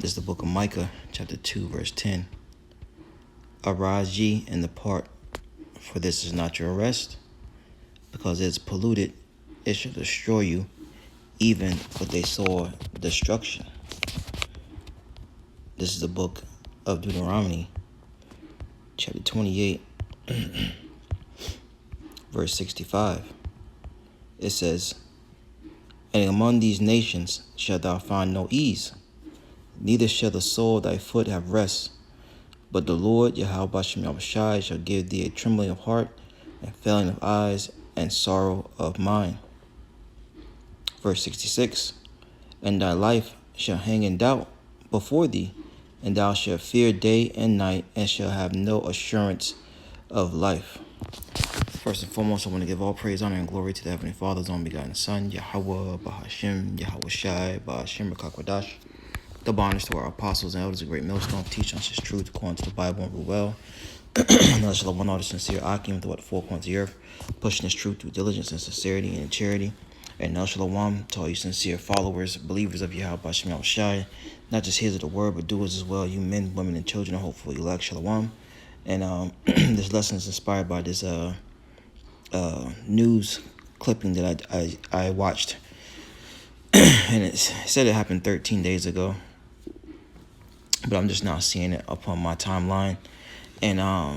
This is the book of Micah, chapter 2, verse 10. Arise ye and depart, for this is not your rest, because it is polluted, it shall destroy you, even with a sore destruction. This is the book of Deuteronomy, chapter 28, verse 65. It says, And among these nations shalt thou find no ease, neither shall the sole of thy foot have rest. But the Lord Yahweh shall give thee a trembling of heart, and failing of eyes, and sorrow of mind. Verse 66, And thy life shall hang in doubt before thee, and thou shalt fear day and night, and shall have no assurance of life. First and foremost, I want to give all praise, honor, and glory to the Heavenly Father's only begotten Son, Yahweh, Bahashim, Yahweh Shai, Bahashim, Rakakwadash. Double honors to our apostles and elders of Great Millstone, teach us his truth according to the Bible and rule well. Another shalom, one order, sincere Akim throughout the four corners of the earth, pushing his truth through diligence and sincerity and charity. And another shalom to all you sincere followers, believers of Yahweh Bahashim Shai, not just hearers of the word, but doers as well, you men, women, and children, and hopefully elect shalom. And this lesson is inspired by this news clipping that I watched. And it said it happened 13 days ago. But I'm just now seeing it upon my timeline. And, I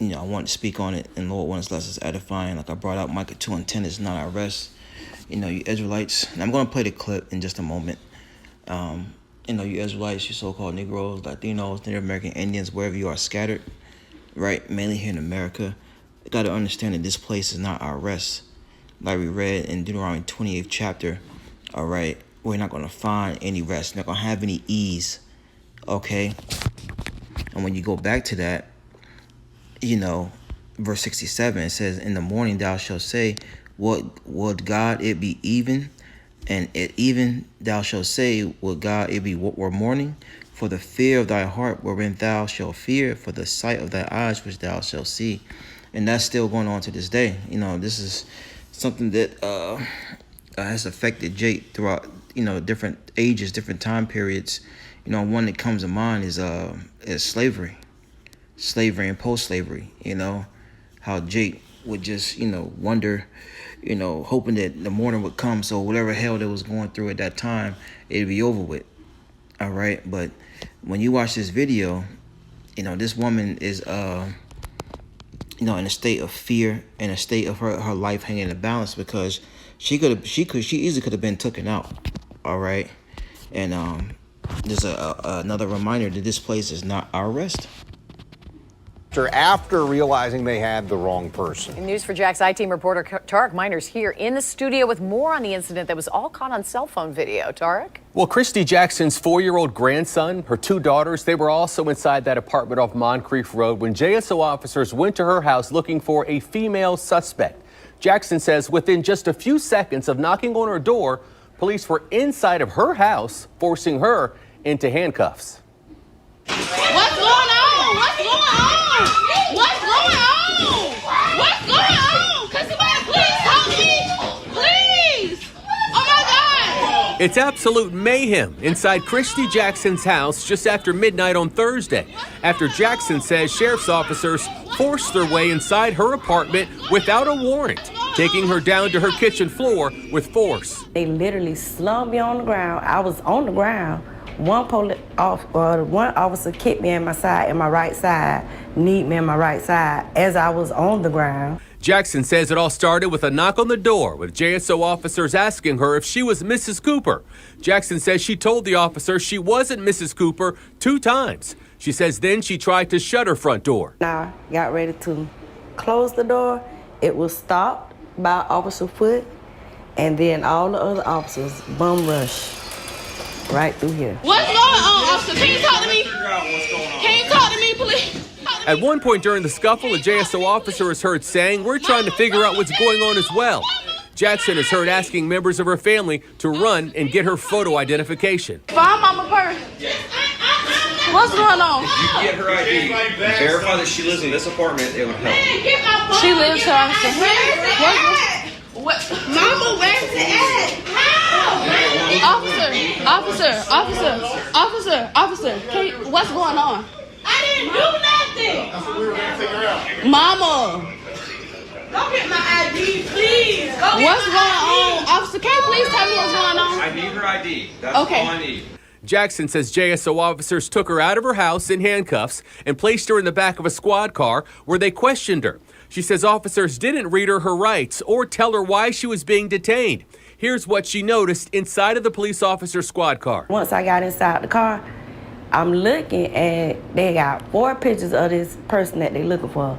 want to speak on it. And Lord, when it's less is edifying. Like I brought out, Micah 2 and 10 is not our rest. You Israelites. And I'm going to play the clip in just a moment. You Israelites, you so-called Negroes, Latinos, Native American Indians, wherever you are scattered, right? Mainly here in America. You got to understand that this place is not our rest. Like we read in Deuteronomy 28th chapter, all right? We're not going to find any rest. We're not going to have any ease. Okay, and when you go back to that, verse 67, it says, In the morning thou shalt say, Would God it be even? And at even thou shalt say, Would God it be were morning? For the fear of thy heart wherein thou shalt fear, for the sight of thy eyes which thou shalt see. And that's still going on to this day. This is something that has affected Jake throughout, different ages, different time periods. One that comes to mind is slavery and post-slavery. How Jake would just, wonder, hoping that the morning would come. So whatever hell that was going through at that time, it'd be over with. All right. But when you watch this video, this woman is, in a state of fear, in a state of her life hanging in the balance, because she easily could have been taken out. All right. And, there's another reminder that this place is not our rest. After realizing they had the wrong person. In News for Jack's I-Team reporter Tarek Miners here in the studio with more on the incident that was all caught on cell phone video. Tarek? Well, Christy Jackson's 4-year-old grandson, her 2 daughters, they were also inside that apartment off Moncrief Road when JSO officers went to her house looking for a female suspect. Jackson says within just a few seconds of knocking on her door, police were inside of her house, forcing her into handcuffs. What's going on? What's going on? What's going on? What's going on? Can somebody please help me? Please! Oh my God! It's absolute mayhem inside Christy Jackson's house just after midnight on Thursday, after Jackson says sheriff's officers forced their way inside her apartment without a warrant, taking her down to her kitchen floor with force. They literally slumped me on the ground. I was on the ground. One officer kicked me in my side, in my right side, kneed me in my right side as I was on the ground. Jackson says it all started with a knock on the door, with JSO officers asking her if she was Mrs. Cooper. Jackson says she told the officer she wasn't Mrs. Cooper 2 times. She says then she tried to shut her front door. I got ready to close the door. It was stopped by Officer Foote, and then all the other officers bum rushed right through here. What's going on, officer? Can you talk to me? Can you talk to me, please? At one point during the scuffle, a JSO officer is heard saying, "We're trying to figure out what's going on as well." Jackson is heard asking members of her family to run and get her photo identification. Find mama purse. What's going on? You get her ID, verify that she lives in this apartment, it would help. She lives here, officer. What? Mama, where's it at? How? Officer, Officer, what's going on? I didn't do nothing. That's what we were going to figure out. Mama. Go get my ID, please. What's going on? Officer, can you please tell me what's going on? I need her ID. That's Okay. all I need. Jackson says JSO officers took her out of her house in handcuffs and placed her in the back of a squad car where they questioned her. She says officers didn't read her rights or tell her why she was being detained. Here's what she noticed inside of the police officer's squad car. Once I got inside the car, I'm looking and they got 4 pictures of this person that they looking for.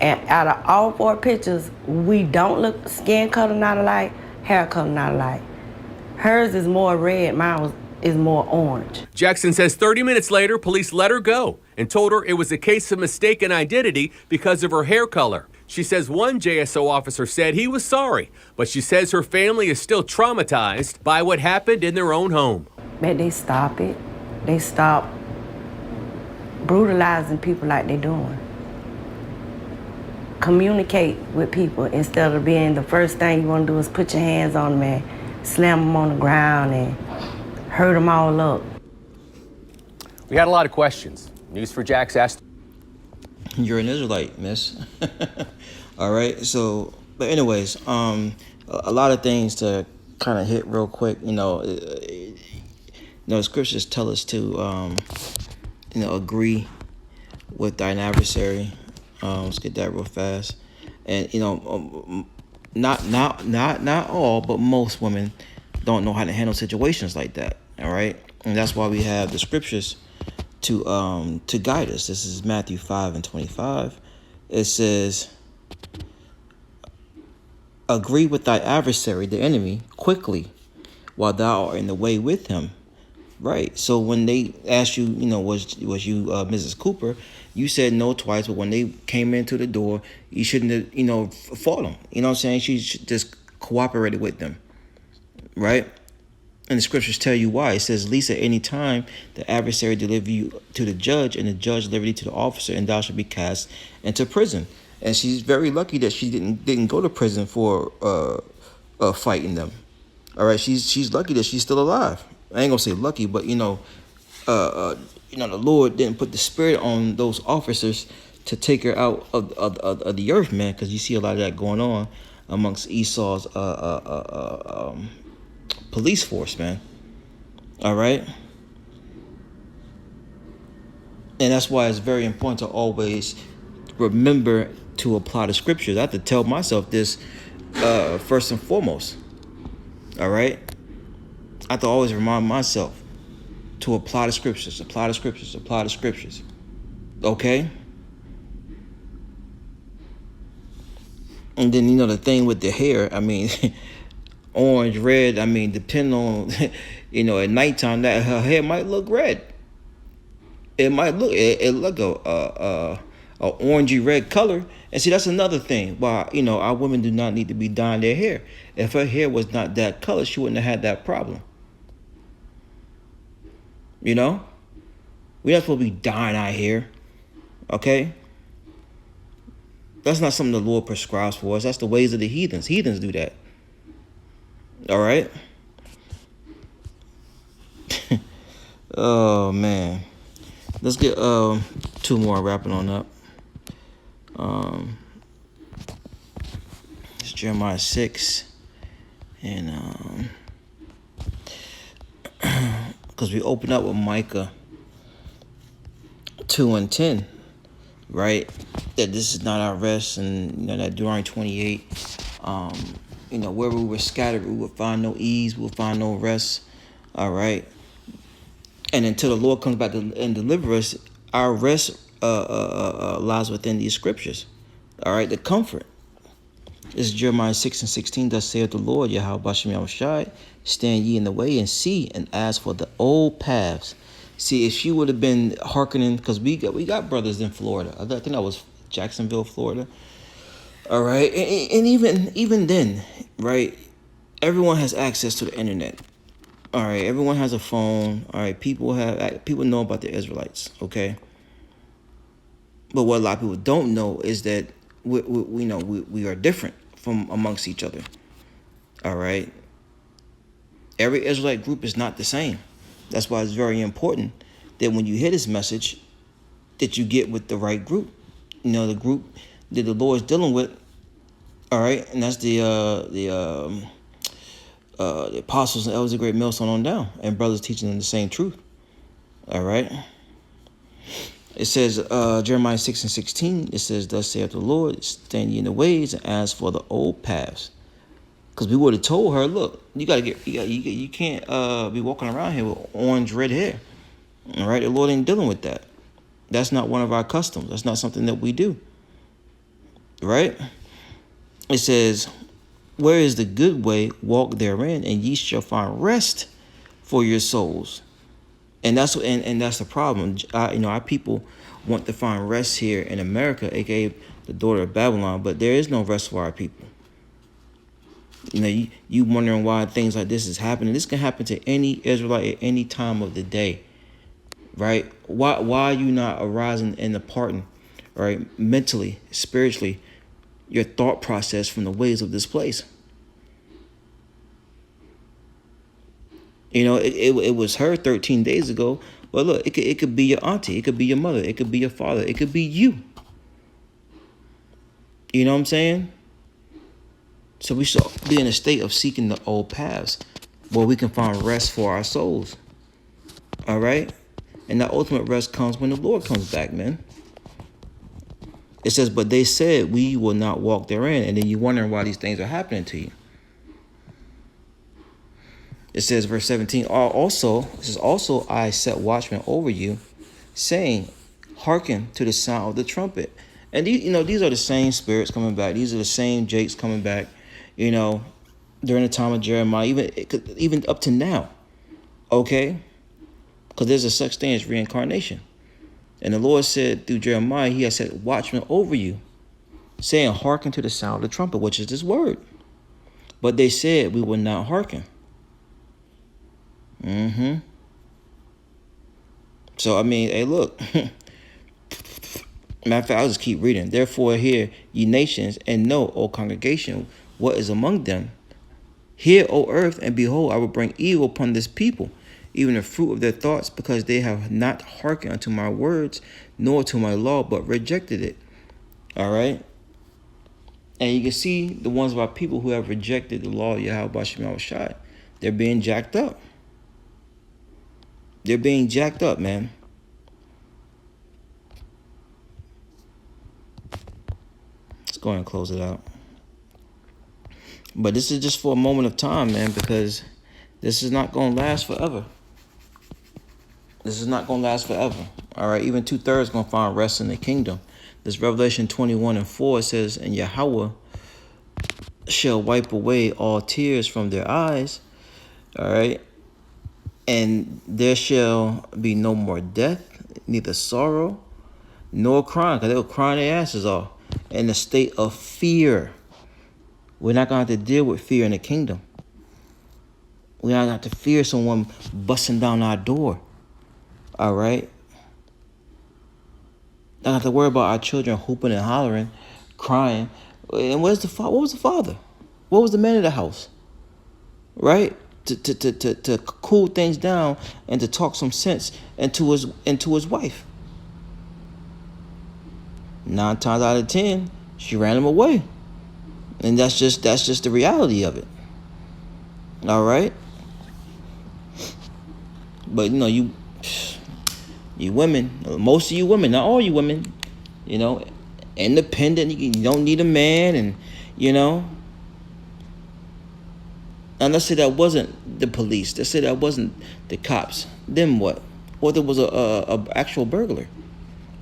And out of all 4 pictures, we don't look skin color not alike, hair color not alike. Hers is more red, mine is more orange. Jackson says 30 minutes later, police let her go and told her it was a case of mistaken identity because of her hair color. She says one JSO officer said he was sorry, but she says her family is still traumatized by what happened in their own home. But they stop it. They stop brutalizing people like they're doing. Communicate with people instead of being the first thing you want to do is put your hands on them and slam them on the ground and hurt them all up. We had a lot of questions. News4Jax asked. You're an Israelite, miss. All right. So, but anyways, a lot of things to kind of hit real quick. The scriptures tell us to, agree with thine adversary. Let's get that real fast. And not all, but most women don't know how to handle situations like that. All right, and that's why we have the scriptures to guide us. This is Matthew 5:25. It says, "Agree with thy adversary, the enemy, quickly, while thou art in the way with him." Right. So when they asked you, was you Mrs. Cooper, you said no twice, but when they came into the door, you shouldn't have, fought them. You know what I'm saying? She just cooperated with them. Right? And the scriptures tell you why. It says, "Least at any time the adversary deliver you to the judge, and the judge deliver thee to the officer, and thou shalt be cast into prison." And she's very lucky that she didn't go to prison for fighting them. All right, she's lucky that she's still alive. I ain't gonna say lucky, but the Lord didn't put the spirit on those officers to take her out of the earth, man. Because you see a lot of that going on amongst Esau's police force, man. All right, and that's why it's very important to always remember to apply the scriptures. I have to tell myself this first and foremost. All right. I have to always remind myself to apply the scriptures, apply the scriptures, apply the scriptures. Okay? And then, the thing with the hair, I mean, orange, red, I mean, depending on, at nighttime, that her hair might look red. It might look, a orangey red color. And see, that's another thing. Why, our women do not need to be dyeing their hair. If her hair was not that color, she wouldn't have had that problem. We're not supposed to be dyeing our hair. Okay? That's not something the Lord prescribes for us. That's the ways of the heathens. Heathens do that. All right? Oh, man. Let's get 2 more wrapping on up. It's Jeremiah 6. And because we open up with Micah 2:10, right? That this is not our rest, and that Deuteronomy 28, where we were scattered, we will find no ease, we will find no rest. All right, and until the Lord comes back and deliver us, our rest lies within these scriptures. All right, the comfort. This is Jeremiah 6:16. Thus saith the Lord, Yahweh Bashem Yahushai, stand ye in the way and see and ask for the old paths. See, if she would have been hearkening, because we got brothers in Florida. I think that was Jacksonville, Florida. All right, and even then, right? Everyone has access to the internet. All right, everyone has a phone. All right, people know about the Israelites. Okay, but what a lot of people don't know is that we are different from amongst each other. All right. Every Israelite group is not the same. That's why it's very important that when you hear this message, that you get with the right group. You know, the group that the Lord is dealing with. All right, and that's the apostles and elders of Great Millstone on down, and brothers teaching them the same truth. All right. It says, Jeremiah 6:16, it says, thus saith the Lord, stand ye in the ways and ask for the old paths. Because we would have told her, look, you can't be walking around here with orange red hair. All right, the Lord ain't dealing with that. That's not one of our customs. That's not something that we do. Right? It says, where is the good way? Walk therein, and ye shall find rest for your souls. And that's the problem. Our people want to find rest here in America, aka the daughter of Babylon, but there is no rest for our people. You know, you wondering why things like this is happening. This can happen to any Israelite at any time of the day, right? Why are you not arising and departing, right? Mentally, spiritually, your thought process from the ways of this place. You know, it was her 13 days ago. But look, it could be your auntie. It could be your mother. It could be your father. It could be you. You know what I'm saying? So we should be in a state of seeking the old paths where we can find rest for our souls. All right? And that ultimate rest comes when the Lord comes back, man. It says, but they said, we will not walk therein. And then you're wondering why these things are happening to you. It says, verse 17, also I set watchmen over you, saying, hearken to the sound of the trumpet. And these are the same spirits coming back. These are the same Jakes coming back, during the time of Jeremiah, even up to now. Okay? Because there's a such thing as reincarnation. And the Lord said through Jeremiah, he has set watchmen over you, saying, hearken to the sound of the trumpet, which is this word. But they said, we will not hearken. So, I mean, hey, look. Matter of fact, I'll just keep reading. Therefore, hear, ye nations, and know, O congregation, what is among them. Hear, O earth, and behold, I will bring evil upon this people, even the fruit of their thoughts, because they have not hearkened unto my words, nor to my law, but rejected it. All right? And you can see the ones of our people who have rejected the law of Yahweh Shema Shai. They're being jacked up. They're being jacked up, man. Let's go ahead and close it out. But this is just for a moment of time, man, because this is not going to last forever. This is not going to last forever. All right, even 2/3 going to find rest in the kingdom. This Revelation 21:4 says, and Yahweh shall wipe away all tears from their eyes. All right. And there shall be no more death, neither sorrow, nor crying, because they were crying their asses off in a state of fear. We're not going to have to deal with fear in the kingdom. We're not going to have to fear someone busting down our door. All right? Not have to worry about our children hooping and hollering, crying. And what was the father? What was the man of the house? Right? To cool things down and to talk some sense into his wife. 9 times out of 10, she ran him away. And that's just the reality of it. All right? But you women, most of you women, not all you women, independent, you don't need a man, and and let's say that wasn't the police. Let's say that wasn't the cops. Then what? What if there was a actual burglar?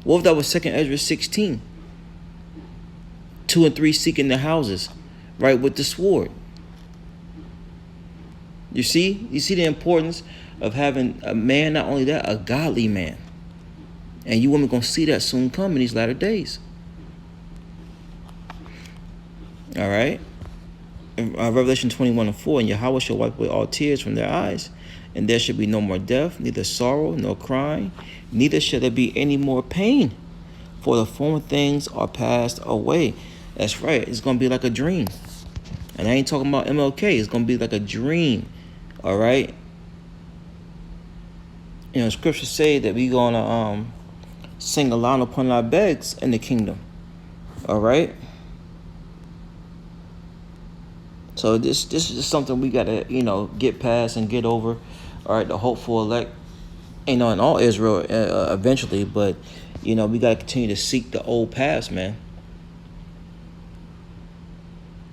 What if that was 2 Ezra 16? 2 and 3 seeking the houses, right, with the sword. You see the importance of having a man, not only that, a godly man. And you women gonna see that soon come in these latter days. All right. Revelation 21:4, and Yahweh shall wipe away all tears from their eyes, and there shall be no more death, neither sorrow, nor crying, neither shall there be any more pain, for the former things are passed away. That's right. It's going to be like a dream. And I ain't talking about MLK. It's going to be like a dream. All right? You know, scriptures say that we gonna sing aloud upon our beds in the kingdom. All right. So this is something we gotta, you know, get past and get over. All right, the hopeful elect, you know, in all Israel eventually, but you know, we gotta continue to seek the old paths, man.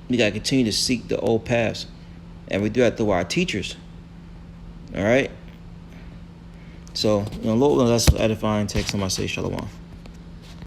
We gotta continue to seek the old paths, and we do that through our teachers. All right. So, you know, Lord, let's edify and take some. I say shalom.